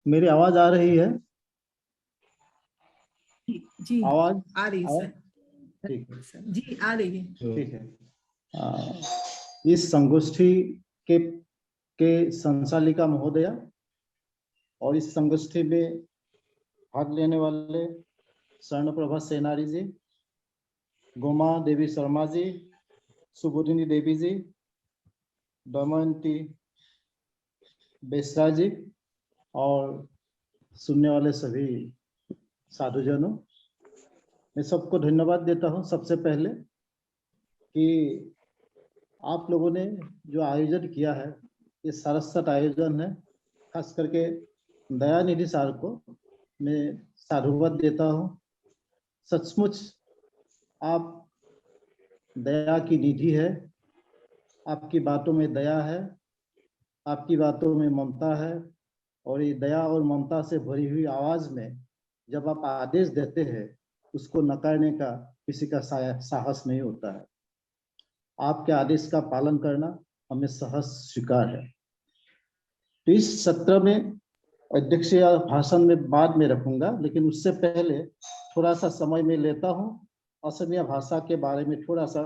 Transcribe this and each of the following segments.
मेरी आवाज आ रही है? जी आवाज आ रही है सर। ठीक है जी आ रही है। ठीक है। इस संगोष्ठी के संचालिका महोदया और इस संगोष्ठी में भाग लेने वाले स्वर्णप्रभा सेनारी जी, गोमा देवी शर्मा जी, सुबोधिनी देवी जी, दमयंती बेसरा जी और सुनने वाले सभी साधुजनों, मैं सबको धन्यवाद देता हूं सबसे पहले कि आप लोगों ने जो आयोजन किया है, ये सारस्वत आयोजन है। खास करके दयानिधि सर को मैं साधुवाद देता हूँ। सचमुच आप दया की निधि है, आपकी बातों में दया है, आपकी बातों में ममता है, और ये दया और ममता से भरी हुई आवाज में जब आप आदेश देते हैं, उसको नकारने का किसी का साहस नहीं होता है। आपके आदेश का पालन करना हमें सहज स्वीकार है। तो इस सत्र में अध्यक्षीय भाषण में बाद में रखूंगा, लेकिन उससे पहले थोड़ा सा समय में लेता हूं। असमिया भाषा के बारे में थोड़ा सा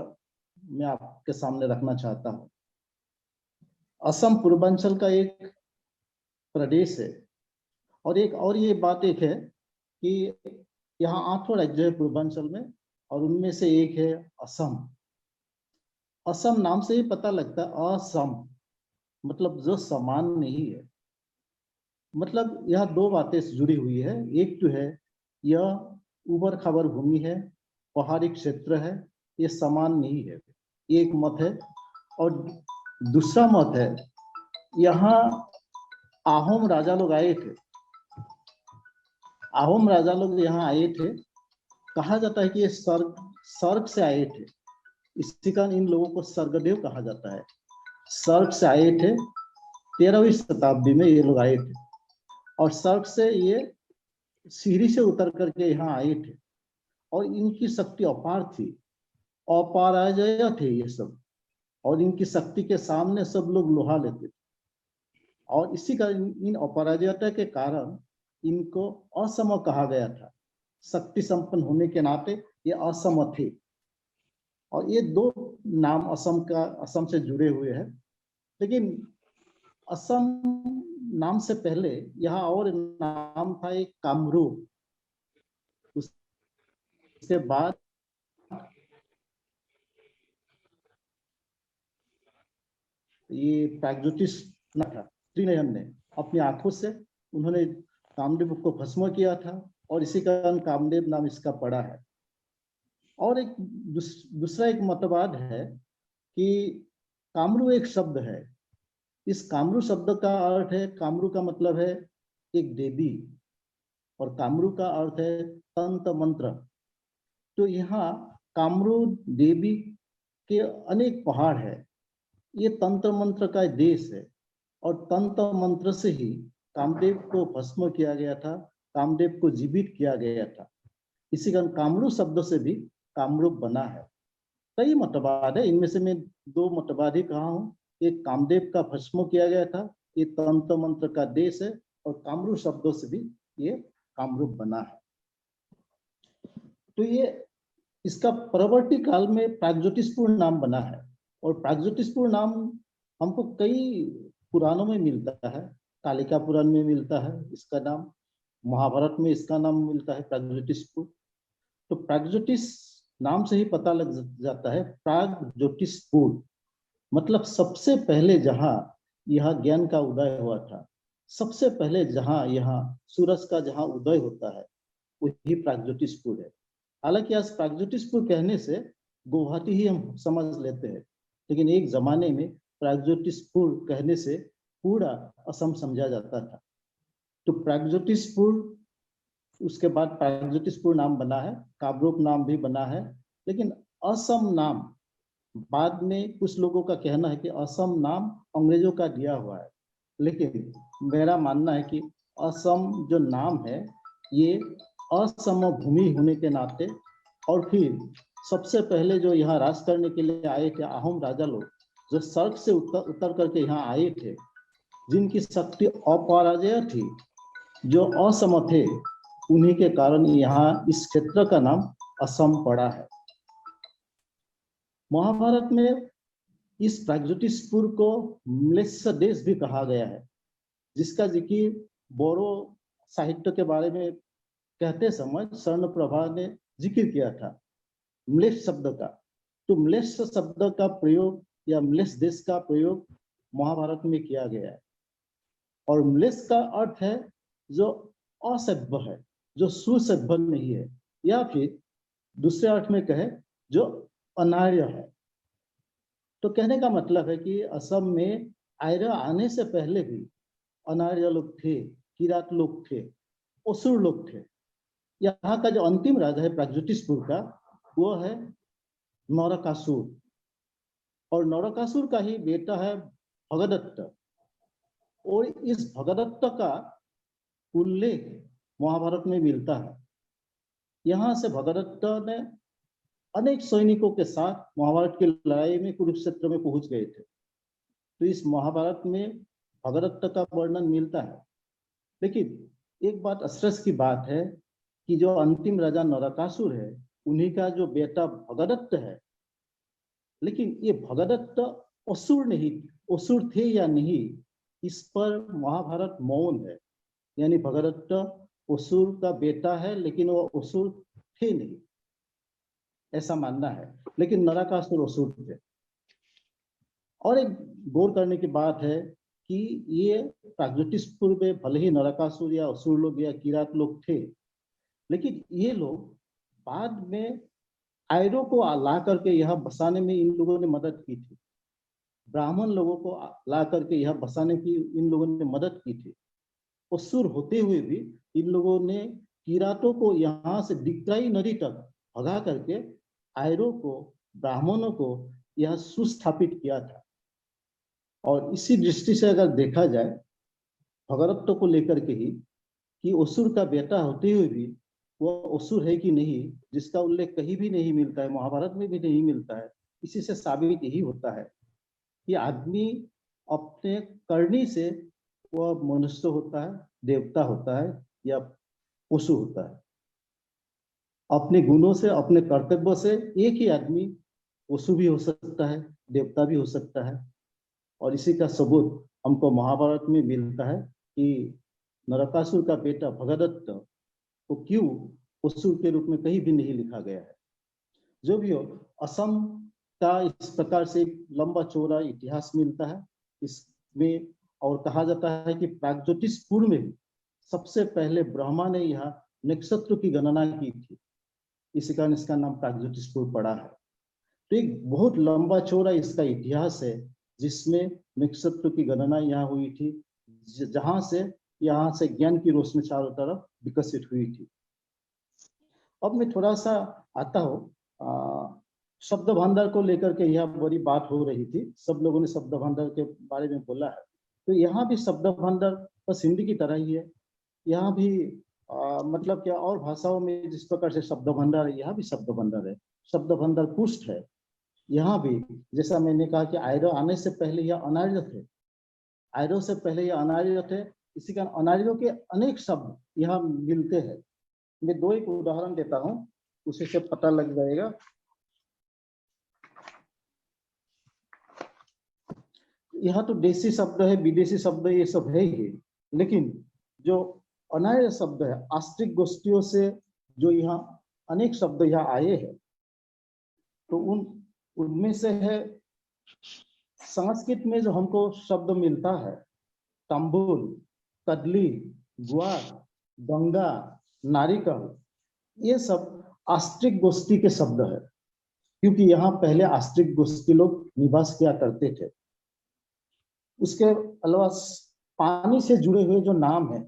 मैं आपके सामने रखना चाहता हूं। असम पूर्वांचल का एक प्रदेश है, और ये बात एक है कि यहाँ 8 राज्य है पूर्वांचल में, और उनमें से एक है असम। असम नाम से ही पता लगता है, असम मतलब जो समान नहीं है। मतलब यह दो बातें जुड़ी हुई है। एक तो है यह उबड़ खाबड़ भूमि है, पहाड़ी क्षेत्र है, ये समान नहीं है, एक मत है। और दूसरा मत है, यहाँ आहोम राजा लोग आए थे। आहोम राजा लोग यहाँ आए थे, कहा जाता है कि ये स्वर्ग से आए थे, इसी कारण इन लोगों को स्वर्गदेव कहा जाता है। स्वर्ग से आए थे, 13वीं शताब्दी में ये लोग आए थे, और स्वर्ग से ये सीढ़ी से उतर करके यहाँ आए थे, और इनकी शक्ति अपार थी, अपराजय थे ये सब, और इनकी शक्ति के सामने सब लोग लोहा लेते थे। और इसी का इन अपराजयता के कारण इनको असम कहा गया था। शक्ति संपन्न होने के नाते ये असम थे, और ये दो नाम असम से जुड़े हुए हैं। लेकिन असम नाम से पहले यहाँ और नाम था एक कामरूप। उसके बाद ये प्रागज्योतिष था, त्रिनयन ने अपनी आंखों से उन्होंने कामदेव को भस्म किया था, और इसी कारण कामदेव नाम इसका पड़ा है। और एक दूसरा एक मतवाद है कि कामरू एक शब्द है। इस कामरू शब्द का अर्थ है, कामरू का मतलब है एक देवी, और कामरू का अर्थ है तंत्र मंत्र। तो यहाँ कामरू देवी के अनेक पहाड़ है। ये तंत्र मंत्र का देश है, और तंत्र मंत्र से ही कामदेव को भस्म किया गया था, कामदेव को जीवित किया गया था। इसी कारण कामरू शब्द से भी कामरूप बना है। कई मतवाद है, इनमें से मैं 2 मतवाद ही कहा हूँ। एक कामदेव का भस्म किया गया था, ये तंत्र मंत्र का देश है, और कामरू शब्दों से भी ये कामरूप बना है। तो ये इसका परवर्ती काल में प्रागज्योतिषपुर नाम बना है, और प्रागज्योतिषपुर नाम हमको कई पुराणों में मिलता है। कालिका पुराण में मिलता है इसका नाम, महाभारत में इसका नाम मिलता है प्रागज्योतिषपुर। तो प्रागज्योतिष नाम से ही पता लग जाता है, प्रागज्योतिषपुर मतलब सबसे पहले जहां यह ज्ञान का उदय हुआ था, सबसे पहले जहां यहाँ सूरज का जहां उदय होता है, वही प्रागज्योतिषपुर है। हालांकि आज प्रागज्योतिषपुर कहने से गुवाहाटी ही हम समझ लेते हैं, लेकिन एक जमाने में प्रागज्योतिषपुर कहने से पूरा असम समझा जाता था। तो प्रागज्योतिषपुर, उसके बाद प्रागज्योतिषपुर नाम बना है, कामरूप नाम भी बना है। लेकिन असम नाम बाद में कुछ लोगों का कहना है कि असम नाम अंग्रेजों का दिया हुआ है, लेकिन मेरा मानना है कि असम जो नाम है ये असम भूमि होने के नाते, और फिर सबसे पहले जो यहाँ राज करने के लिए आए थे आहोम राजा लोग, जो स्वर्ग से उतर करके यहाँ आए थे, जिनकी शक्ति अपराजय थी, जो असम थे उन्हीं के कारण यहाँ इस क्षेत्र का नाम असम पड़ा है। महाभारत में इस प्रागज्योतिषपुर को म्लेच्छ देश भी कहा गया है, जिसका जिक्र बोरो साहित्य के बारे में कहते समय स्वर्णप्रभा ने जिक्र किया था म्लेच्छ शब्द का। तो म्लेच्छ शब्द का प्रयोग या म्लेच्छ देश का प्रयोग महाभारत में किया गया है। और म्लेच्छ का अर्थ है जो असभ्य है, जो सुसभ्य नहीं है, या फिर दूसरे अर्थ में कहे जो अनार्य है। तो कहने का मतलब है कि असम में आर्य आने से पहले भी अनार्य लोग थे, किरात लोग थे, असुर लोग थे। यहाँ का जो अंतिम राजा है प्रागज्योतिषपुर का, वो है नरकासुर, और नरकासुर का ही बेटा है भगदत्त। और इस भगदत्त का उल्लेख महाभारत में मिलता है। यहाँ से भगदत्त ने अनेक सैनिकों के साथ महाभारत की लड़ाई में कुरुक्षेत्र में पहुंच गए थे। तो इस महाभारत में भगदत्त का वर्णन मिलता है। लेकिन एक बात अफसोस की बात है कि जो अंतिम राजा नरकासुर है, उन्हीं का जो बेटा भगदत्त है, लेकिन ये भगदत्त असुर नहीं, असुर थे या नहीं, इस पर महाभारत मौन है। यानी भगदत्त असुर का बेटा है, लेकिन वो असुर थे नहीं, ऐसा मानना है। लेकिन नरकासुर असुर थे। और एक गौर करने की बात है कि ये प्रागज्योतिषपुर में भले ही नरकासुर या असुर लोग या किरात लोग थे, लेकिन ये लोग बाद में आर्यों को ला करके यहाँ बसाने में इन लोगों ने मदद की थी। ब्राह्मण लोगों को ला करके यहाँ बसाने की इन लोगों ने मदद की थी। असुर होते हुए भी इन लोगों ने किरातों को यहाँ से दिक्राई नदी तक भगा करके आर्यों को, ब्राह्मणों को यहाँ सुस्थापित किया था। और इसी दृष्टि से अगर देखा जाए भगदत्त को लेकर के ही कि असुर का बेटा होते हुए भी वो असुर है कि नहीं, जिसका उल्लेख कहीं भी नहीं मिलता है, महाभारत में भी नहीं मिलता है, इसी से साबित यही होता है कि आदमी अपने करनी से वह मनुष्य होता है, देवता होता है या पशु होता है। अपने गुणों से, अपने कर्तव्य से एक ही आदमी पशु भी हो सकता है, देवता भी हो सकता है। और इसी का सबूत हमको महाभारत में मिलता है कि नरकासुर का बेटा भगदत्त को क्यों असुर के रूप में कहीं भी नहीं लिखा गया है। जो भी हो, असम का इस प्रकार से लंबा चौड़ा इतिहास मिलता है इसमें। और कहा जाता है कि प्रागज्योतिषपुर में सबसे पहले ब्रह्मा ने यहाँ नक्षत्र की गणना की थी, इसी कारण इसका नाम प्रागज्योतिषपुर पड़ा है। तो एक बहुत लंबा चौड़ा इसका इतिहास है, जिसमें नक्षत्र की गणना यहाँ हुई थी, जहां से यहाँ से ज्ञान की रोशनी चारों तरफ विकसित हुई थी। अब मैं थोड़ा सा आता हूँ शब्द भंडार को लेकर के, यह बड़ी बात हो रही थी, सब लोगों ने शब्द भंडार के बारे में बोला है। तो यहाँ भी शब्द भंडार बस हिंदी की तरह ही है। यहाँ भी मतलब क्या और भाषाओं में जिस प्रकार से शब्द भंडार है, यहाँ भी शब्द भंडार है, शब्द भंडार पुष्ट है। यहाँ भी जैसा मैंने कहा कि आर्य आने से पहले यह अनार्य थे, आर्यों से पहले यह अनार्य थे, इसी कारण अनार्यों के अनेक शब्द यहाँ मिलते हैं। मैं दो एक उदाहरण देता हूँ, उसी से पता लग जाएगा। यहाँ तो देशी शब्द है, विदेशी शब्द ये सब है ही, लेकिन जो अनार्य शब्द है, आस्तिक गोष्ठियों से जो यहाँ अनेक शब्द यहाँ आए हैं, तो उनमें से है संस्कृत में जो हमको शब्द मिलता है, तंबुल, कदली, ग्वार, गंगा, नारिकल, ये सब आस्तिक गोष्ठी के शब्द है, क्योंकि यहाँ पहले आस्तिक गोष्ठी लोग निवास किया करते थे। उसके अलावा पानी से जुड़े हुए जो नाम है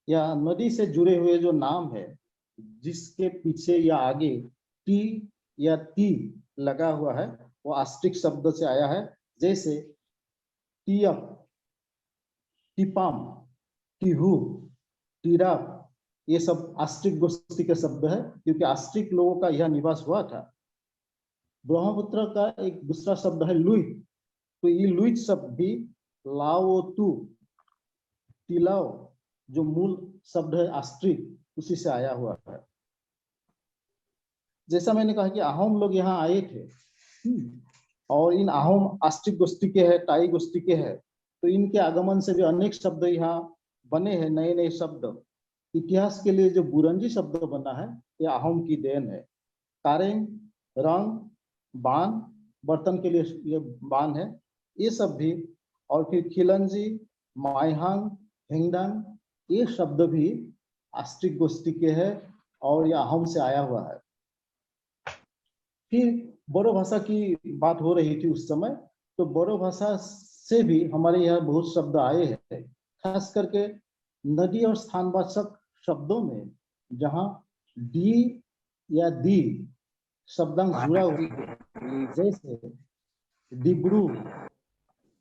या नदी से जुड़े हुए जो नाम है, जिसके पीछे या आगे टी या ती लगा हुआ है, वो आस्तिक शब्द से आया है। जैसे टियप, टिपाम, टिहू, टिराप, ये सब आस्तिक गोष्ठी के शब्द है, क्योंकि आस्तिक लोगों का यह निवास हुआ था। ब्रह्मपुत्र का एक दूसरा शब्द है लुइट, तो ये लुइट शब्द भी लाओ तू, तिलाओ, जो मूल शब्द है आस्ट्रिक, उसी से आया हुआ है। जैसा मैंने कहा कि अहोम लोग यहाँ आए थे, और इन अहोम आस्ट्रिक गोष्ठी के है, टाई गोष्ठी के है, तो इनके आगमन से भी अनेक शब्द यहाँ बने हैं, नए नए शब्द। इतिहास के लिए जो बुरंजी शब्द बना है, ये अहोम की देन है। कारेंग, रंग, बान, बर्तन के लिए ये बान है, ये सब भी। और फिर खिलंजी, माइहांग, हिंगडांग, ये शब्द भी आस्ट्रिक गोष्ठी के है और ये अहोम से आया हुआ है। फिर बोडो भाषा की बात हो रही थी उस समय, तो बोडो भाषा से भी हमारे यहाँ बहुत शब्द आए हैं, खास करके नदी और स्थानवाचक शब्दों में, जहाँ डी या दी शब्दांश जुड़ा हुआ है। जैसे डिब्रू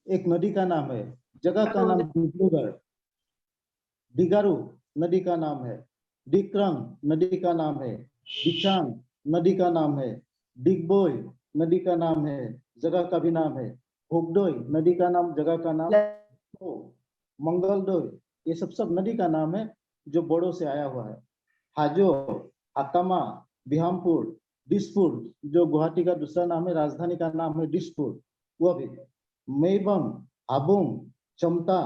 एक नदी का नाम है, जगह का नाम डिब्रूगढ़। डिगारू नदी का नाम है, डिक्रंग नदी का नाम है, डिचांग नदी का नाम है, डिगबोय नदी का नाम है, जगह का भी नाम है, होगडोय नदी का नाम, जगह का नाम, मंगलडोय, ये सब नदी का नाम है जो बोडो से आया हुआ है। हाजो, हाकामा, बिहामपुर, दिसपुर, जो गुवाहाटी का दूसरा नाम है, राजधानी का नाम है दिसपुर, वह भी। मेबंग, हाबुंग, चमता,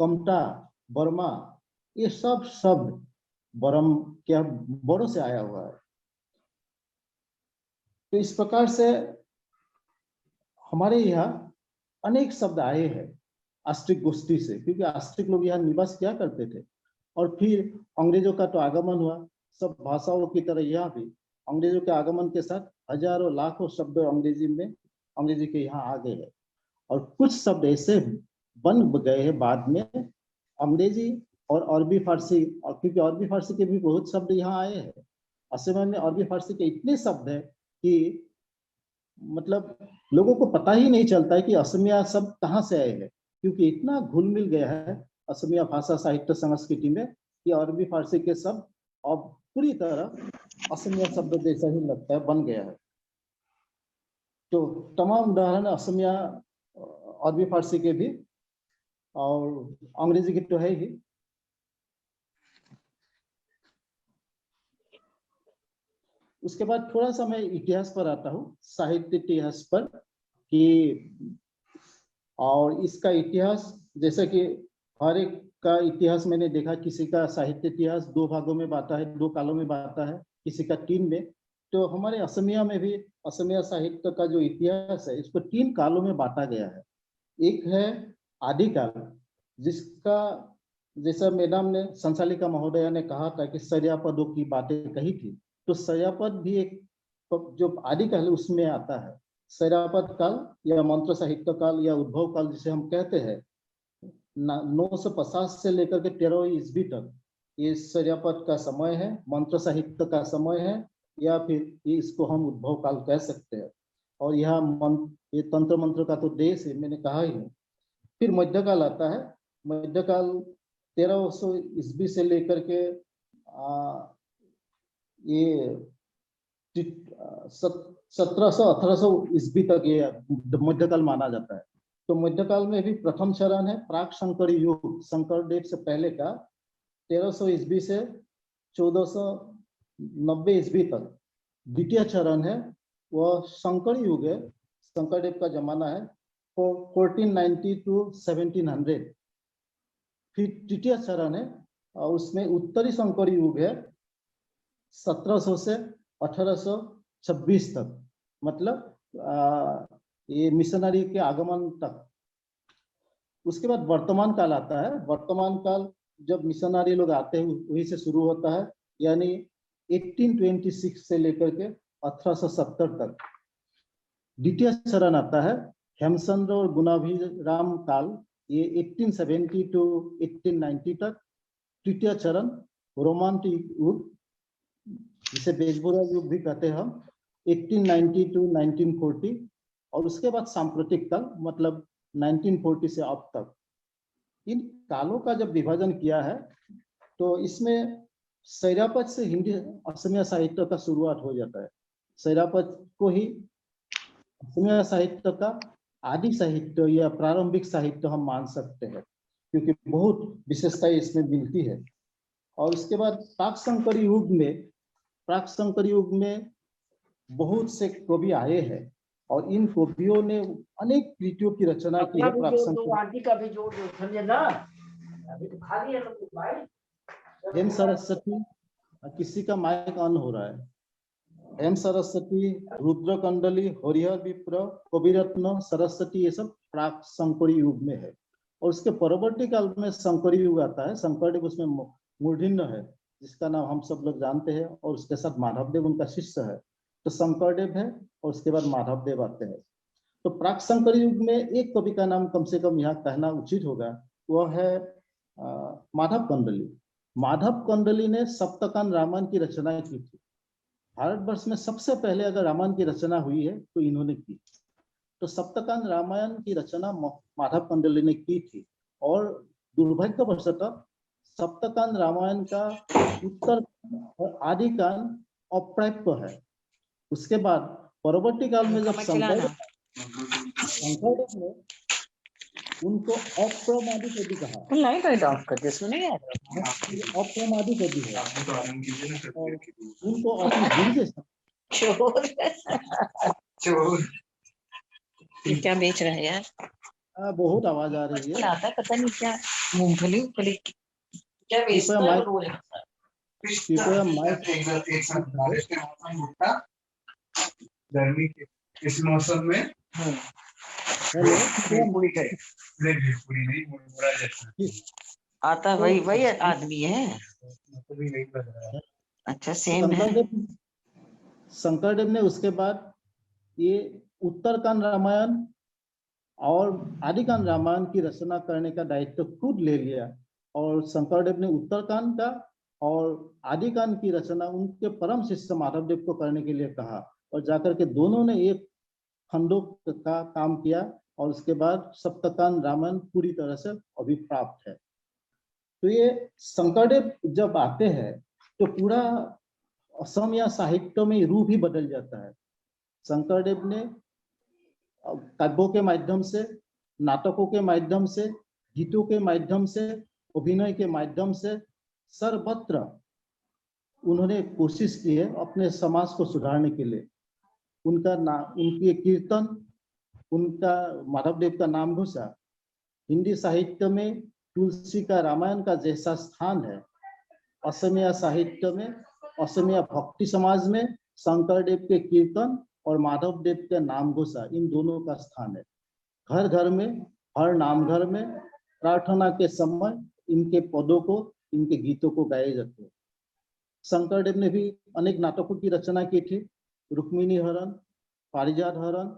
कमटा, बर्मा, ये सब शब्द बरम क्या बोडो से आया हुआ है। तो इस प्रकार से हमारे यहाँ अनेक शब्द आए हैं आस्ट्रिक गोष्ठी से, क्योंकि आस्ट्रिक लोग यहाँ निवास किया करते थे। और फिर अंग्रेजों का तो आगमन हुआ, सब भाषाओं की तरह यहाँ भी अंग्रेजों के आगमन के साथ हजारों लाखों शब्द अंग्रेजी के यहाँ आ गए हैं। और कुछ शब्द ऐसे बन गए हैं बाद में अंग्रेजी और अरबी फारसी, और क्योंकि अरबी फारसी के भी बहुत शब्द यहाँ आए हैं। असम में अरबी फारसी के इतने शब्द हैं कि मतलब लोगों को पता ही नहीं चलता है कि असमिया शब्द कहाँ से आए हैं, क्योंकि इतना घुल मिल गया है असमिया भाषा साहित्य संस्कृति में कि अरबी फारसी के शब्द अब पूरी तरह असमिया शब्द जैसा ही लगता है, बन गया है। तो तमाम उदाहरण असमिया अरबी फारसी के भी और अंग्रेजी की तो है ही। उसके बाद थोड़ा सा मैं इतिहास पर आता हूँ, साहित्य इतिहास पर, कि और इसका इतिहास जैसे कि हर एक का इतिहास मैंने देखा, किसी का साहित्य इतिहास 2 भागों में बांटा है, 2 कालों में बांटा है, किसी का 3 में। तो हमारे असमिया में भी असमिया साहित्य का जो इतिहास है, इसको 3 कालों में बांटा गया है। एक है आदिकाल, जिसका जैसा मैडम ने संसालिका महोदया ने कहा था कि सरियापदों की बातें कही थी, तो सरियापद भी एक जो आदिकाल है उसमें आता है। सरियापद काल या मंत्र साहित्य काल या उद्भव काल जिसे हम कहते हैं, 950 से लेकर के 13वीं ईस्वी तक ये सरियापद का समय है, मंत्र साहित्य का समय है, या फिर इसको हम उद्भव काल कह सकते हैं। और ये तंत्र मंत्र का तो देश है, मैंने कहा ही नहीं। फिर मध्यकाल आता है। मध्यकाल 1300 ईस्वी से लेकर के ये 1700-1800 ईस्वी तक ये मध्यकाल माना जाता है। तो मध्यकाल में भी प्रथम चरण है प्राक शंकर युग, शंकरदेव से पहले का 1300 ईस्वी से 1490 ईस्वी तक। द्वितीय चरण है वह शंकर युग है, शंकरदेव का जमाना है 1490 to 1700। फिर तृतीय चरण है और उसमें उत्तरी शंकर युग है 1700 से 1826 तक, मतलब ये मिशनरी के आगमन तक। उसके बाद वर्तमान काल आता है। वर्तमान काल जब मिशनरी लोग आते हैं वहीं से शुरू होता है, यानी 1826 से लेकर के 1870 तक। द्वितीय चरण आता है हेमचंद्र और गुणाभिराम काल, ये 1870 to 1890 तक। तृतीय चरण रोमांटिक युग, जिसे बेजबुरा युग भी कहते हैं हम, 1890 to 1940। और उसके बाद सांप्रतिक काल, मतलब 1940 से अब तक। इन कालों का जब विभाजन किया है तो इसमें सैरापद से हिंदी असमिया साहित्य का शुरुआत हो जाता है। सैरापद को ही असमिया साहित्य का आदि साहित्य या प्रारंभिक साहित्य हम मान सकते हैं, क्योंकि बहुत विशेषताएं इसमें मिलती है। और उसके बाद प्राक शंकर युग में बहुत से कवि आए हैं और इन कवियों ने अनेक कृतियों की रचना की है। प्राक शंकर आंटी का भी जोड़ दो, समझे ना? अभी तो खाली है सब कुछ भाई। हेम सरस्वती, किसी का माइक ऑन हो रहा है। हेम सरस्वती, रुद्र कंडली, हरिहर विप्र, कविरत्न, सरस्वती, ये सब प्राक शंकरी युग में है। और उसके परवर्ती काल में शंकरी युग आता है। शंकरदेव उसमें मूर्धन्य है, जिसका नाम हम सब लोग जानते हैं, और उसके साथ माधवदेव उनका शिष्य है। तो शंकरदेव है और उसके बाद माधवदेव आते हैं। तो प्राक शंकरी युग में एक कवि का नाम कम से कम यहाँ कहना उचित होगा, वह है माधव कंडली। माधव कंडली ने सप्तकांड रामायण की रचना की थी। भारतवर्ष में सबसे पहले अगर रामायण की रचना हुई है तो इन्होंने की। तो सप्तकांड रामायण की रचना माधव कंडली ने की थी। और दुर्भाग्यवशतः सप्तकांड रामायण का उत्तर और आदि कांड अप्राप्य है। उसके बाद परवर्ती काल में जब शंकरदेव ने उनको अप्रमादित कवि कहा। लाइट ऑफ कर दे, सुने यार। अप्रमादित कवि है और उनको अपनी गुरु के चोर क्या बेच रहे हैं यार? बहुत आवाज आ रही है। आता है पता नहीं क्या, मूंगफली उंगफली क्या बेचता है वो लोग। कृपया माइक बारिश के मौसम भुट्टा, गर्मी के इस मौसम में हेलो, पूरी नहीं मुरमुरा जैसा आता वही आदमी है। भी नहीं लग रहा है। अच्छा सेम है। शंकरदेव ने उसके बाद ये उत्तरकांड रामायण और आदिकांड रामायण की रचना करने का दायित्व खुद ले लिया। और शंकरदेव ने उत्तरकांड का और आदिकांड की रचना उनके परम शिष्य माधवदेव को करने के लिए कहा, और जाकर के दोनों ने एक खंडों का काम किया। और उसके बाद सप्तकांड रामायण पूरी तरह से अभिप्राप्त है। तो ये शंकरदेव जब आते हैं तो पूरा असमिया साहित्य में रूप ही बदल जाता है। शंकरदेव ने काव्यों के माध्यम से, नाटकों के माध्यम से, गीतों के माध्यम से, अभिनय के माध्यम से सर्वत्र उन्होंने कोशिश की है अपने समाज को सुधारने के लिए। उनकी कीर्तन, उनका माधवदेव का नाम घुसा हिंदी साहित्य में तुलसी का रामायण का जैसा स्थान है, असमिया साहित्य में, असमिया भक्ति समाज में शंकरदेव के कीर्तन और माधवदेव के नाम घोषा, इन दोनों का स्थान है। घर घर में, हर नाम घर में प्रार्थना के समय इनके पदों को, इनके गीतों को गाए जाते हैं। शंकरदेव ने भी अनेक नाटकों की रचना की थी। रुक्मिणी हरण, पारिजात हरण,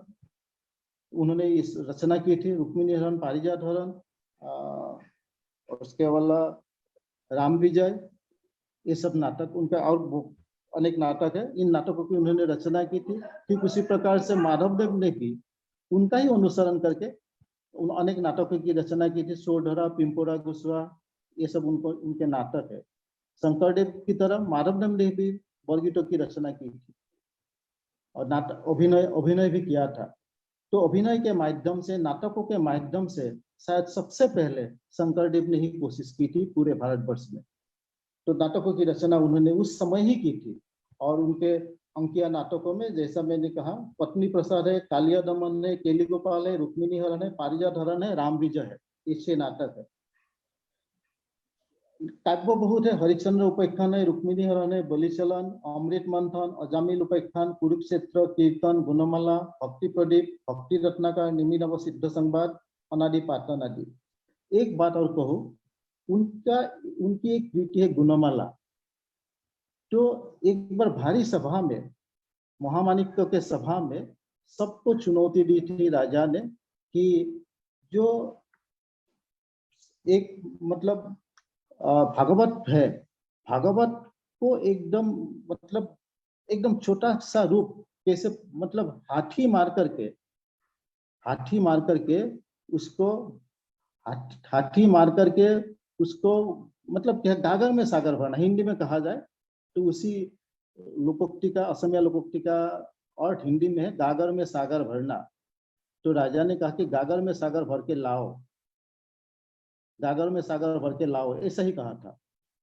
उन्होंने इस रचना की थी। रुक्मिणी हरण, पारिजात हरण, और उसके अलावा राम विजय, ये सब नाटक उनका, और अनेक नाटक है। इन नाटकों की उन्होंने रचना की थी। ठीक उसी प्रकार से माधवदेव ने भी उनका ही अनुसरण करके उन अनेक नाटकों की रचना की थी। सोढरा, पिंपोरा गुस्वा, ये सब उनके नाटक है। शंकरदेव की तरह माधवदेव ने भी बरगीतों की रचना की थी और नाटक अभिनय भी किया था। तो अभिनय के माध्यम से, नाटकों के माध्यम से शायद सबसे पहले शंकरदेव ने ही कोशिश की थी पूरे भारतवर्ष में। तो नाटकों की रचना उन्होंने उस समय ही की थी। और उनके अंकिया नाटकों में, जैसा मैंने कहा, पत्नी प्रसाद है, कालिया दमन है, केली गोपाल है, रुक्मिणी हरण है, पारिजात हरण है, राम विजय है, ये 6 नाटक है। काव्य बहुत है। हरिश्चंद्र उपाख्यान है, रुक्मिणी हरण है, बलिचलन, अमृत मंथन, अजामिल उपाख्यान, कुरुक्षेत्र, कीर्तन, गुणमाला, भक्ति प्रदीप, भक्ति रत्नाकर, निमि नव सिद्ध संवाद, अनादि पाटन आदि। एक बात और कहूं, उनकी एक कृति है गुणमाला। तो एक बार भारी सभा में, महामानिक्य के सभा में सबको चुनौती दी थी राजा ने कि जो एक मतलब भागवत है, भागवत को एकदम छोटा सा रूप कैसे, मतलब हाथी मार करके उसको मतलब क्या, गागर में सागर भरना हिंदी में कहा जाए तो उसी लोकोक्ति का, असमिया लोकोक्ति का अर्थ हिंदी में है गागर में सागर भरना। तो राजा ने कहा कि गागर में सागर भर के लाओ। गागर में सागर भर के लाओ, ऐसा ही कहा था।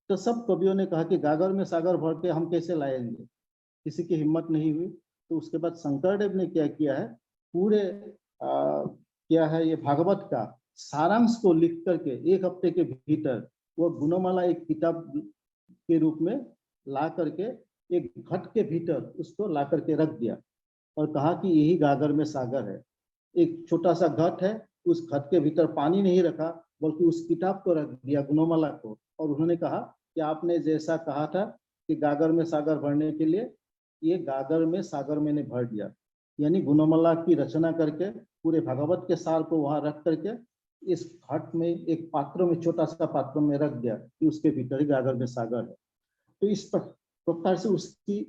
तो सब कवियों ने कहा कि गागर में सागर भर के हम कैसे लाएंगे, किसी की हिम्मत नहीं हुई। तो उसके बाद शंकरदेव ने क्या किया है, पूरे क्या है ये भागवत का सारांश को लिख करके 1 हफ्ते के भीतर वो गुणमाला एक किताब के रूप में ला करके एक घट के भीतर उसको ला करके रख दिया और कहा कि यही गागर में सागर है। एक छोटा सा घट है, उस घट के भीतर पानी नहीं रखा बल्कि उस किताब को रख दिया, गुणमाला को, और उन्होंने कहा कि आपने जैसा कहा था कि गागर में सागर भरने के लिए, ये गागर में सागर मैंने भर दिया। यानी गुणमाला की रचना करके पूरे भागवत के सार को वहां रख करके इस घट में एक पात्र में, छोटा सा पात्र में रख दिया कि उसके भीतर ही गागर में सागर है। तो इस प्रकार से उसकी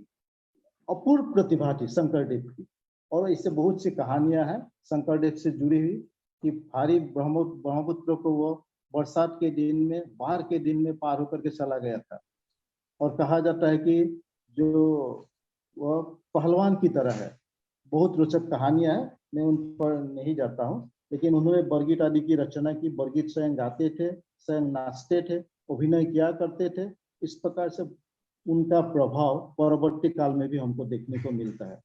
अपूर्व प्रतिभा थी शंकरदेव की। और इससे बहुत सी कहानियां हैं शंकरदेव से जुड़ी हुई कि भारी ब्रह्मपुत्र को वो बरसात के दिन में, बाहर के दिन में पार होकर के चला गया था। और कहा जाता है कि जो वह पहलवान की तरह है। बहुत रोचक कहानियां हैं, मैं उन पर नहीं जाता हूँ। लेकिन उन्होंने बरगीत आदि की रचना की, बरगीत स्वयं गाते थे, स्वयं नाचते थे, अभिनय किया करते थे। इस प्रकार से उनका प्रभाव परवर्ती काल में भी हमको देखने को मिलता है।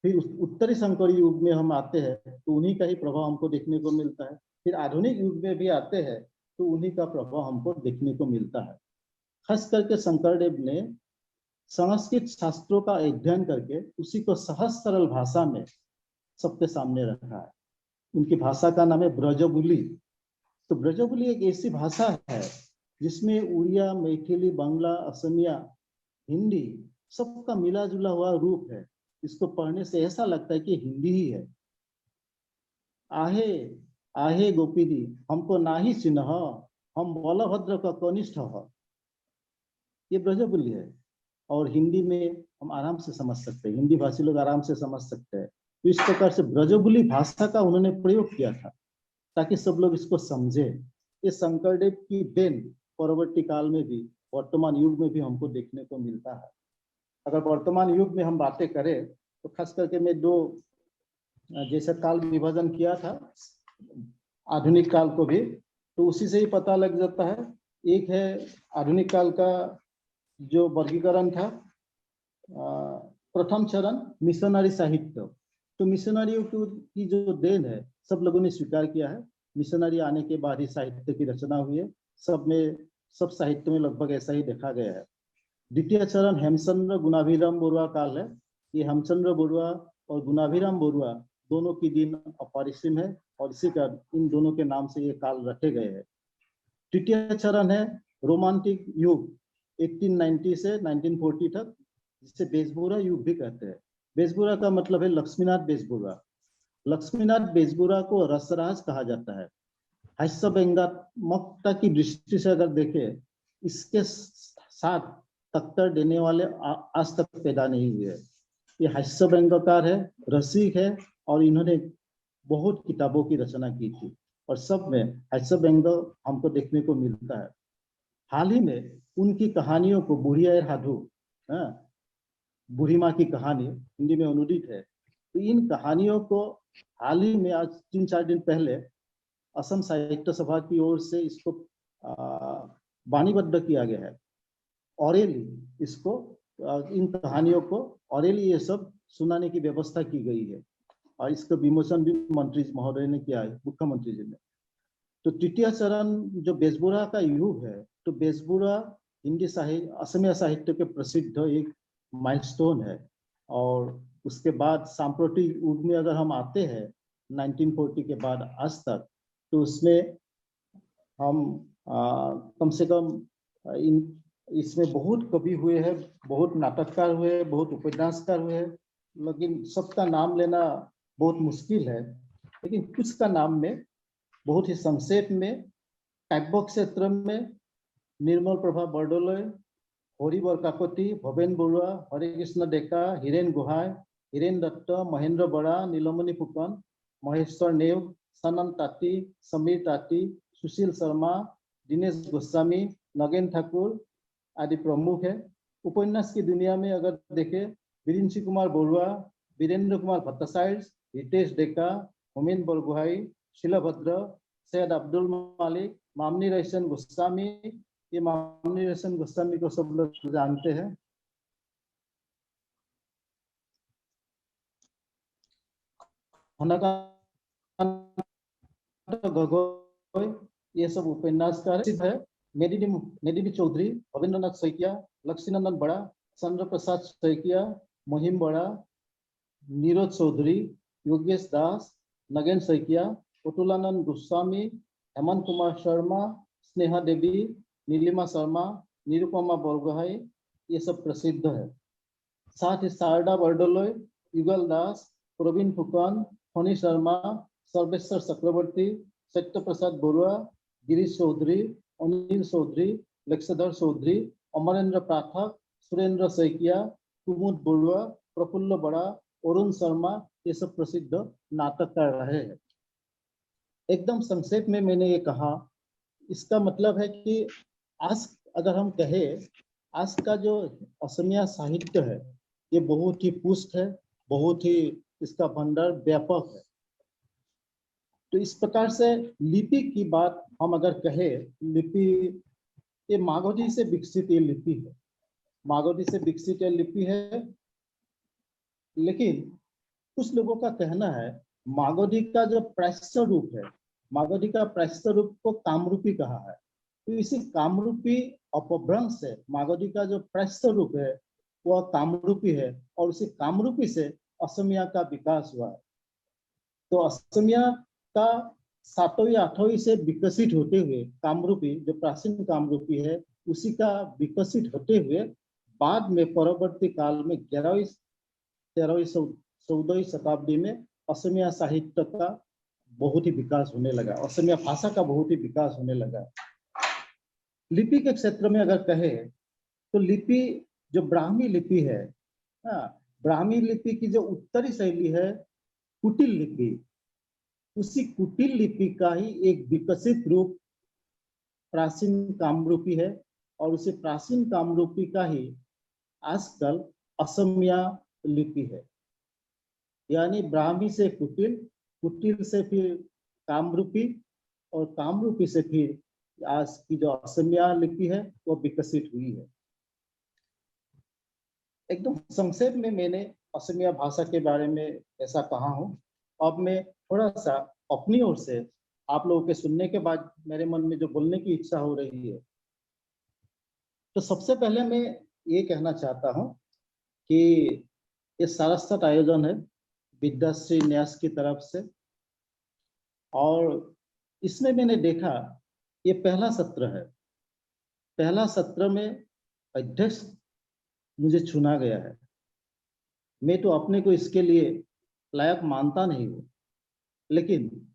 फिर उत्तरी शंकर युग में हम आते हैं तो उन्हीं का ही प्रभाव हमको देखने को मिलता है। फिर आधुनिक युग में भी आते हैं तो उन्हीं का प्रभाव हमको देखने को मिलता है। खास करके शंकरदेव ने संस्कृत शास्त्रों का अध्ययन करके उसी को सहज सरल भाषा में सबके सामने रखा है। उनकी भाषा का नाम है ब्रजबुली। तो ब्रजबुली एक ऐसी भाषा है जिसमें उड़िया, मैथिली, बांग्ला, असमिया, हिंदी सबका मिला जुला हुआ रूप है। इसको पढ़ने से ऐसा लगता है कि हिंदी ही है। आहे आहे गोपीदी हमको नाही चिन्ह, हम बलभद्र का कनिष्ठ है, ये ब्रजबुली है। और हिंदी में हम आराम से समझ सकते हैं, हिंदी भाषी लोग आराम से समझ सकते हैं। तो इस प्रकार से ब्रजबुली भाषा का उन्होंने प्रयोग किया था ताकि सब लोग इसको समझे। ये शंकरदेव की देन परवर्ती काल में भी, वर्तमान युग में भी हमको देखने को मिलता है। अगर वर्तमान युग में हम बातें करें तो खास करके मैं दो जैसे काल विभाजन किया था आधुनिक काल को भी, तो उसी से ही पता लग जाता है। एक है आधुनिक काल का जो वर्गीकरण था, प्रथम चरण मिशनरी साहित्य। तो मिशनरियों की जो देन है सब लोगों ने स्वीकार किया है। मिशनरी आने के बाद ही साहित्य की रचना हुई है। सब साहित्य में लगभग ऐसा ही देखा गया है। द्वितीय चरण हेमचंद्र गुणाभिराम बरुआ काल है। ये हेमचंद्र बरुआ और गुणाभिराम बरुआ दोनों की दिन अपरिसीम है और इसी का इन दोनों के नाम से ये काल रखे गए हैं। तृतीय चरण है रोमांटिक युग 1890 से 1940 तक, जिसे बेजबुरा युग भी कहते हैं। बेजबुरा का मतलब है लक्ष्मीनाथ बेजबुरा। लक्ष्मीनाथ बेजबुरा को रसराज कहा जाता है। हास्य व्यंगात्मकता की दृष्टि से अगर देखें, इसके साथ टक्कर देने वाले आज तक पैदा नहीं हुए। ये हास्य व्यंगकार है, रसिक है और इन्होंने बहुत किताबों की रचना की थी और सब में हास्य व्यंग हमको देखने को मिलता है। हाल ही में उनकी कहानियों को बुढ़िया हाधू, बूढ़ी माँ की कहानी हिंदी में अनुदित है। तो इन कहानियों को हाल ही में आज 3-4 दिन पहले असम साहित्य सभा की ओर से इसको बाणीबद्ध किया गया है। ऑरेली इसको इन कहानियों को ऑरेली ये सब सुनाने की व्यवस्था की गई है और इसका विमोचन भी मंत्री महोदय ने किया है, मुख्यमंत्री जी ने। तो तृतीय चरण जो बेजबुरा का युग है, तो बेजबुरा हिंदी साहित्य, असमिया साहित्य के प्रसिद्ध एक माइलस्टोन है। और उसके बाद सांप्रतिक युग में अगर हम आते हैं 1940 के बाद आज तक, तो उसमें हम कम से कम इसमें बहुत कवि हुए हैं, बहुत नाटककार हुए हैं, बहुत उपन्यासकार हुए हैं। लेकिन सबका नाम लेना बहुत मुश्किल है। लेकिन कुछ का नाम में बहुत ही संक्षेप में काव्य क्षेत्र में निर्मल प्रभा बरदলৈ, हरिवर काकति, भवेन बरुआ, हरे कृष्ण डेका, हिरेन गोहाई, हिरेन दत्त, महेंद्र बरा, नीलमणि फुकन, महेश्वर नेव, सनन ताती, समीर ताती, सुशील शर्मा, दिनेश गोस्वामी, नगेन ठाकुर आदि प्रमुख है। उपन्यास की दुनिया में अगर देखें, बिरिंची कुमार बरुआ, वीरेंद्र कुमार भट्टाचार्य, हितेश डेका, होमेन बरगोहाई, शिलभद्र, सैयद अब्दुल मालिक, मामनी रहसन गोस्वामी। ये मामनी रहसन गोस्वामी को सब लोग जानते हैं। गगोई, ये सब उपन्यासकार है। मेदिनी चौधरी, रविंद्रनाथ सैकिया, लक्ष्मीनंदन बड़ा, चंद्र प्रसाद सैकिया, महिम बड़ा, नीरज चौधरी, योगेश दास, नगेन सैकिया, अतुलानंद गोस्वामी, हेमंत कुमार शर्मा, स्नेहा देवी, नीलिमा शर्मा, निरुपमा बरगोहाई, ये सब प्रसिद्ध है। साथ ही शारदा बरदोलोई, युगल दास, प्रवीण फुकन, फनी शर्मा, सर्वेश्वर चक्रवर्ती, सत्य प्रसाद बरुआ, गिरीश चौधरी, अनिल चौधरी, लक्षधर चौधरी, अमरेंद्र पाठक, सुरेंद्र सैकिया, कुमुद बरुआ, प्रफुल्ल बड़ा, अरुण शर्मा, ये सब प्रसिद्ध नाटककार रहे हैं। एकदम संक्षेप में मैंने ये कहा, इसका मतलब है कि आज अगर हम कहें, आज का जो असमिया साहित्य है ये बहुत ही पुष्ट है, बहुत ही इसका भंडार व्यापक है। तो इस प्रकार से लिपि की बात हम अगर कहें, लिपि ये मागधी से विकसित ये लिपि है, मागधी से विकसित ये लिपि है। लेकिन कुछ लोगों का कहना है मागधी का जो प्राच्य रूप है, मागधी का प्राच्य रूप को कामरूपी कहा है। तो इसी कामरूपी अपभ्रंश से मागधी का जो प्राच्य रूप है वह कामरूपी है, और उसी कामरूपी से असमिया का विकास हुआ है। तो असमिया का 7वीं 8वीं से विकसित होते हुए कामरूपी, जो प्राचीन कामरूपी है, उसी का विकसित होते हुए बाद में परवर्ती काल में 11वीं 13वीं 14वीं शताब्दी में असमिया साहित्य का बहुत ही विकास होने लगा, असमिया भाषा का बहुत ही विकास होने लगा। लिपि के क्षेत्र में अगर कहें तो लिपि जो ब्राह्मी लिपि है, ब्राह्मी लिपि की जो उत्तरी शैली है कुटिल लिपि, उसी कुटिल लिपि का ही एक विकसित रूप प्राचीन कामरूपी है, और उसी प्राचीन कामरूपी का ही आजकल असमिया लिपि है। यानी ब्राह्मी से कुटिल, कुटिल से फिर कामरूपी, और कामरूपी से फिर आज की जो असमिया लिपि है वो विकसित हुई है। एकदम संक्षेप में मैंने असमिया भाषा के बारे में ऐसा कहा हूँ। अब मैं थोड़ा सा अपनी ओर से आप लोगों के सुनने के बाद मेरे मन में जो बोलने की इच्छा हो रही है, तो सबसे पहले मैं ये कहना चाहता हूँ कि ये सारस्वत आयोजन है विद्याश्री न्यास की तरफ से, और इसमें मैंने देखा ये पहला सत्र है। पहला सत्र में अध्यक्ष मुझे चुना गया है। मैं तो अपने को इसके लिए लायक मानता नहीं हूँ, लेकिन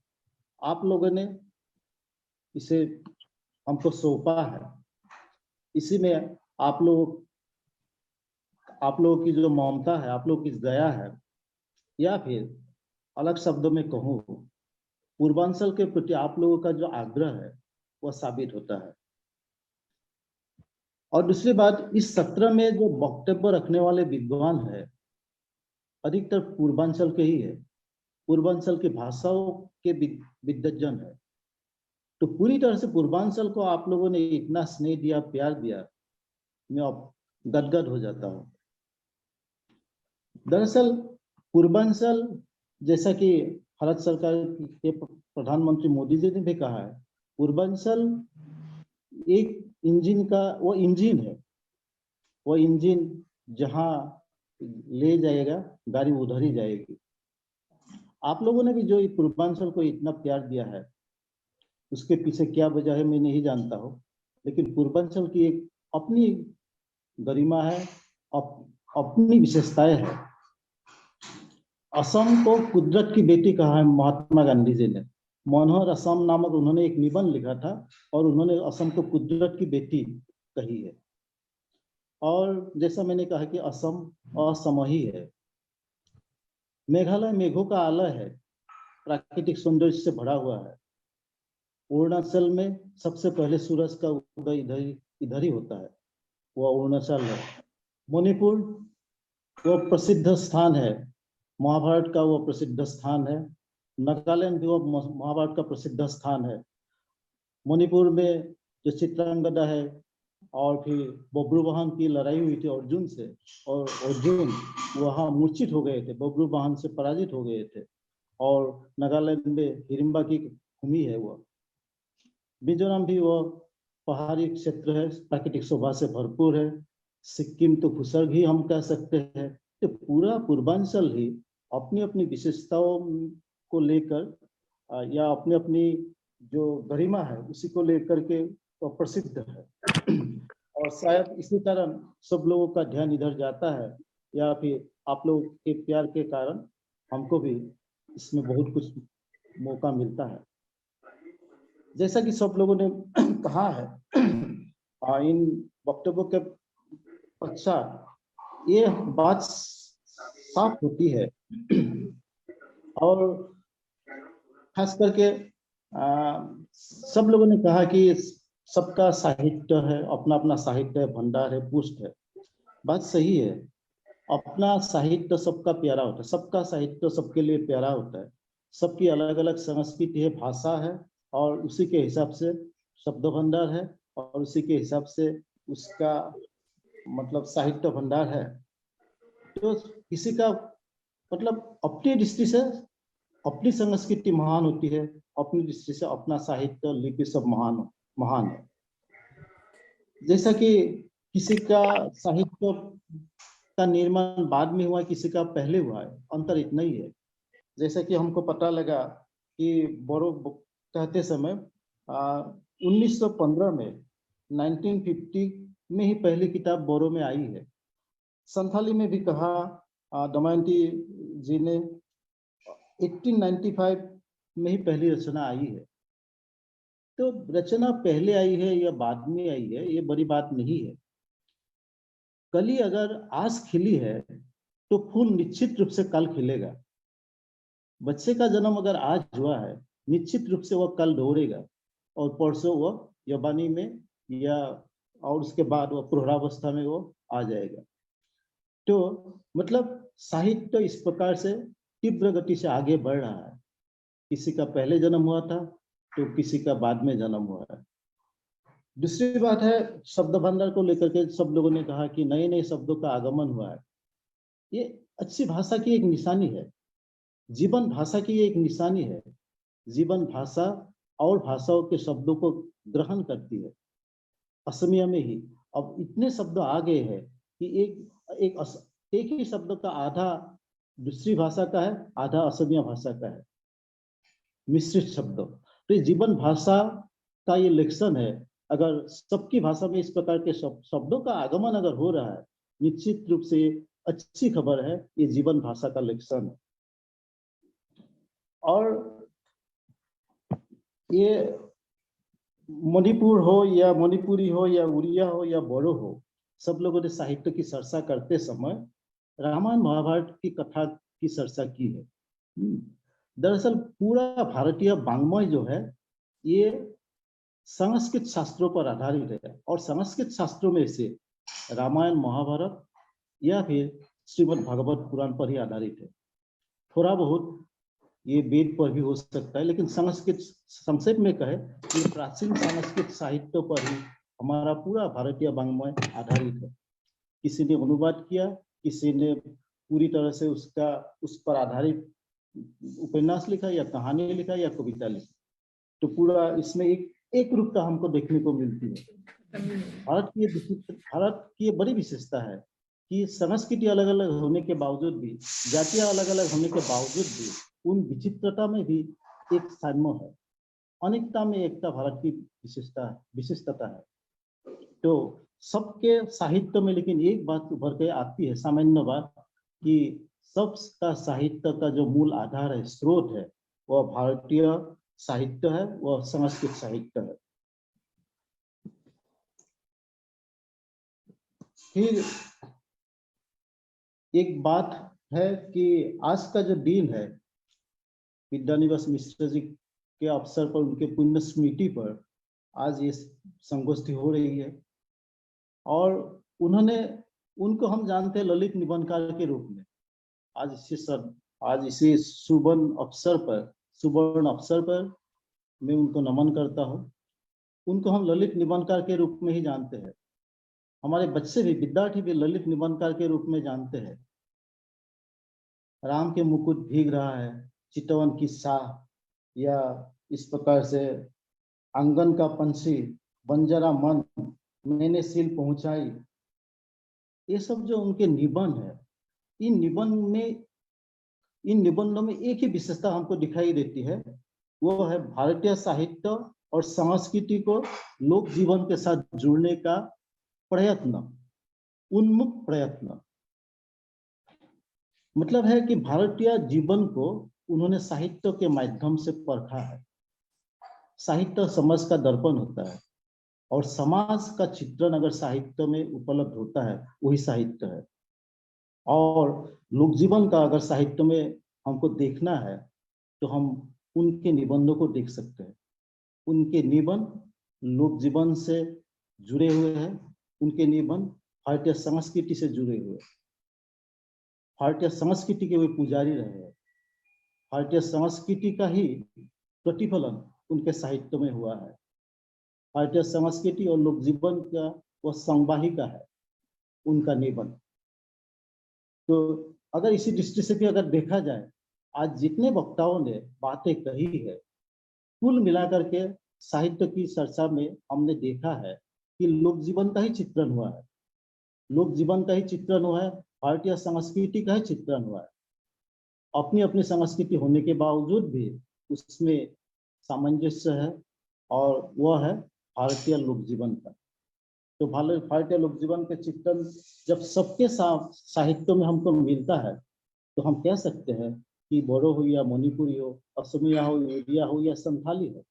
आप लोगों ने इसे हमको सौंपा है। इसी में आप लोगों की जो ममता है, आप लोगों की दया है, या फिर अलग शब्दों में कहूँ पूर्वांचल के प्रति आप लोगों का जो आग्रह है वह साबित होता है। और दूसरी बात, इस सत्र में जो वक्तव्य रखने वाले विद्वान है अधिकतर पूर्वांचल के ही है, पूर्वांचल की भाषाओं के विद्वजन है। तो पूरी तरह से पूर्वांचल को आप लोगों ने इतना स्नेह दिया, प्यार दिया, मैं अब गदगद हो जाता हूँ। दरअसल पूर्वांचल, जैसा कि भारत सरकार के प्रधानमंत्री मोदी जी ने भी कहा है, पूर्वांचल एक इंजन का वो इंजन है, वो इंजन जहां ले जाएगा गाड़ी उधर ही जाएगी। आप लोगों ने भी जो पूर्वांचल को इतना प्यार दिया है, उसके पीछे क्या वजह है मैं नहीं जानता हूँ, लेकिन पूर्वांचल की एक अपनी गरिमा है, अपनी विशेषताएं है। असम को कुदरत की बेटी कहा है महात्मा गांधी जी ने। मनोहर असम नामक उन्होंने एक निबंध लिखा था, और उन्होंने असम को कुदरत की बेटी कही है। और जैसा मैंने कहा कि असम असमही है। मेघालय मेघों का आलय है, प्राकृतिक सौंदर्य से भरा हुआ है। अरुणाचल में सबसे पहले सूरज का उदय इधर ही होता है, वह अरुणाचल है। मणिपुर वो प्रसिद्ध स्थान है, महाभारत का वो प्रसिद्ध स्थान है। नागालैंड भी वो महाभारत का प्रसिद्ध स्थान है। मणिपुर में जो चित्रांगदा है, और फिर बब्रुवाहन की लड़ाई हुई थी अर्जुन से, और अर्जुन वहाँ मूर्छित हो गए थे, बब्रुवाहन से पराजित हो गए थे। और नागालैंड में हिडिंबा की भूमि है वो। मिजोरम भी वो पहाड़ी क्षेत्र है, प्राकृतिक शोभा से भरपूर है। सिक्किम तो भूस्वर्ग ही हम कह सकते हैं। तो पूरा पूर्वांचल ही अपनी अपनी विशेषताओं को लेकर या अपनी अपनी जो गरिमा है उसी को लेकर के तो प्रसिद्ध है। और शायद इसी कारण सब लोगों का ध्यान इधर जाता है, या फिर आप लोगों के प्यार के कारण हमको भी इसमें बहुत कुछ मौका मिलता है। जैसा कि सब लोगों ने कहा है, इन वक्तव्यों के पश्चात ये बात साफ होती है, और खास करके सब लोगों ने कहा कि सबका साहित्य है, अपना अपना साहित्य है, भंडार है, पुष्ट है। बात सही है, अपना साहित्य सबका प्यारा होता है, सबका साहित्य सबके लिए प्यारा होता है। सबकी अलग अलग संस्कृति है, भाषा है, और उसी के हिसाब से शब्द भंडार है, और उसी के हिसाब से उसका मतलब साहित्य भंडार है। तो किसी का मतलब अपनी दृष्टि से अपनी संस्कृति महान होती है, अपनी दृष्टि से अपना साहित्य लिपि सब महान है। जैसा कि किसी का साहित्य का निर्माण बाद में हुआ, किसी का पहले हुआ है, अंतर इतना ही है। जैसा कि हमको पता लगा कि बोरो कहते समय 1915 में 1950 में ही पहली किताब बोरो में आई है। संथाली में भी कहा, दमयंती जी ने 1895 में ही पहली रचना आई है। तो रचना पहले आई है या बाद में आई है, ये बड़ी बात नहीं है। कली अगर आज खिली है तो फूल निश्चित रूप से कल खिलेगा। बच्चे का जन्म अगर आज हुआ है, निश्चित रूप से वह कल दौड़ेगा, और परसों वह यौवनी में या और उसके बाद वह प्रौढ़ावस्था में वो आ जाएगा। तो मतलब साहित्य इस प्रकार से तीव्र गति से आगे बढ़ रहा है। किसी का पहले जन्म हुआ था तो किसी का बाद में जन्म हुआ है। दूसरी बात है, शब्द भंडार को लेकर के सब लोगों ने कहा कि नए नए शब्दों का आगमन हुआ है। ये अच्छी भाषा की एक निशानी है, जीवन भाषा की एक निशानी है। जीवन भाषा और भाषाओं के शब्दों को ग्रहण करती है। असमिया में ही अब इतने शब्द आ गए हैं कि एक ही शब्द का आधा दूसरी भाषा का है, आधा असमिया भाषा का है, मिश्रित शब्द। तो जीवन भाषा का ये लक्षण है। अगर सबकी भाषा में इस प्रकार के शब्दों का आगमन अगर हो रहा है, निश्चित रूप से अच्छी खबर है, ये जीवन भाषा का लक्षण है। और ये मणिपुर हो या मणिपुरी हो या उड़िया हो या बोडो हो, सब लोगों ने साहित्य की चर्चा करते समय रामायण महाभारत की कथा की चर्चा की है। दरअसल पूरा भारतीय वाङ्मय जो है ये संस्कृत शास्त्रों पर आधारित है, और संस्कृत शास्त्रों में से रामायण महाभारत या फिर श्रीमद् भागवत पुराण पर ही आधारित है। थोड़ा बहुत ये वेद पर भी हो सकता है, लेकिन संस्कृत संक्षेप में कहे ये प्राचीन संस्कृत साहित्य पर ही हमारा पूरा भारतीय वाङ्मय आधारित है। किसी ने अनुवाद किया, किसी ने पूरी तरह से उस पर आधारित उपन्यास लिखा या कहानी लिखा या कविता लिखी। तो पूरा इसमें एक रूप का हमको देखने को मिलती है। भारत की बड़ी विशेषता है कि संस्कृति अलग अलग होने के बावजूद भी, जातियां अलग अलग होने के बावजूद भी, उन विचित्रता में भी एक साम्य है। अनेकता में एकता भारत की विशिष्टता है। तो सबके साहित्य में लेकिन एक बात उभर के आती है, सामान्य बात, कि सबका साहित्य का जो मूल आधार है, स्रोत है, वह भारतीय साहित्य है, वह संस्कृत साहित्य है। फिर एक बात है कि आज का जो दिन है, विद्यानिवास मिश्र जी के अवसर पर, उनके पुण्य स्मृति पर आज ये संगोष्ठी हो रही है। और उनको हम जानते हैं ललित निबंधकार के रूप में। आज इसी सुवर्ण अवसर पर सुवर्ण अवसर पर मैं उनको नमन करता हूँ। उनको हम ललित निबंधकार के रूप में ही जानते हैं, हमारे बच्चे भी, विद्यार्थी भी ललित निबंधकार के रूप में जानते हैं। राम के मुकुट भीग रहा है, चितवन की साह, या इस प्रकार से आंगन का पंछी, बंजरा मन, मैंने सील पहुंचाई, ये सब जो उनके निबंध है, इन निबंधों में एक ही विशेषता हमको दिखाई देती है, वो है भारतीय साहित्य और संस्कृति को लोक जीवन के साथ जोड़ने का प्रयत्न, उन्मुख प्रयत्न। मतलब है कि भारतीय जीवन को उन्होंने साहित्य के माध्यम से परखा है। साहित्य समाज का दर्पण होता है, और समाज का चित्रण अगर साहित्य में उपलब्ध होता है वही साहित्य है। और लोक जीवन का अगर साहित्य में हमको देखना है तो हम उनके निबंधों को देख सकते हैं। उनके निबंध लोक जीवन से जुड़े हुए हैं, उनके निबंध भारतीय संस्कृति से जुड़े हुए हैं। भारतीय संस्कृति के वे पुजारी रहे हैं, भारतीय संस्कृति का ही प्रतिफलन उनके साहित्य में हुआ है। भारतीय संस्कृति और लोक जीवन का वह संवाहिका है उनका निबंध। तो अगर इसी दृष्टि से भी अगर देखा जाए, आज जितने वक्ताओं ने बातें कही है, कुल मिलाकर के साहित्य की चर्चा में हमने देखा है कि लोक जीवन का ही चित्रण हुआ है, लोक जीवन का ही चित्रण हुआ है, भारतीय संस्कृति का ही चित्रण हुआ है। अपनी अपनी संस्कृति होने के बावजूद भी उसमें सामंजस्य है, और वह है भारतीय लोक जीवन का। तो भारतीय लोक जीवन के चित्रण जब सबके साहित्य में हमको मिलता है तो हम कह सकते हैं कि बोडो हो या मणिपुरी हो, असमिया हो, उड़िया हो या संथाली हो,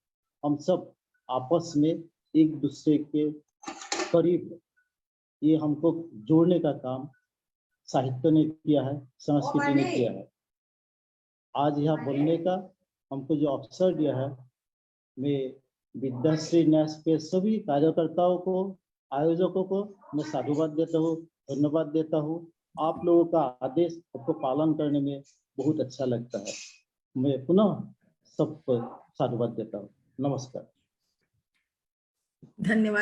हम सब आपस में एक दूसरे के करीब है। ये हमको जोड़ने का काम साहित्य ने किया है, संस्कृति ने किया है। आज यहाँ बोलने का हमको जो अवसर दिया है, मैं विद्याश्री न्यास के सभी कार्यकर्ताओं को, आयोजकों को मैं साधुवाद देता हूँ, धन्यवाद देता हूँ। आप लोगों का आदेश सबको पालन करने में बहुत अच्छा लगता है। मैं पुनः सबको साधुवाद देता हूँ। नमस्कार। धन्यवाद।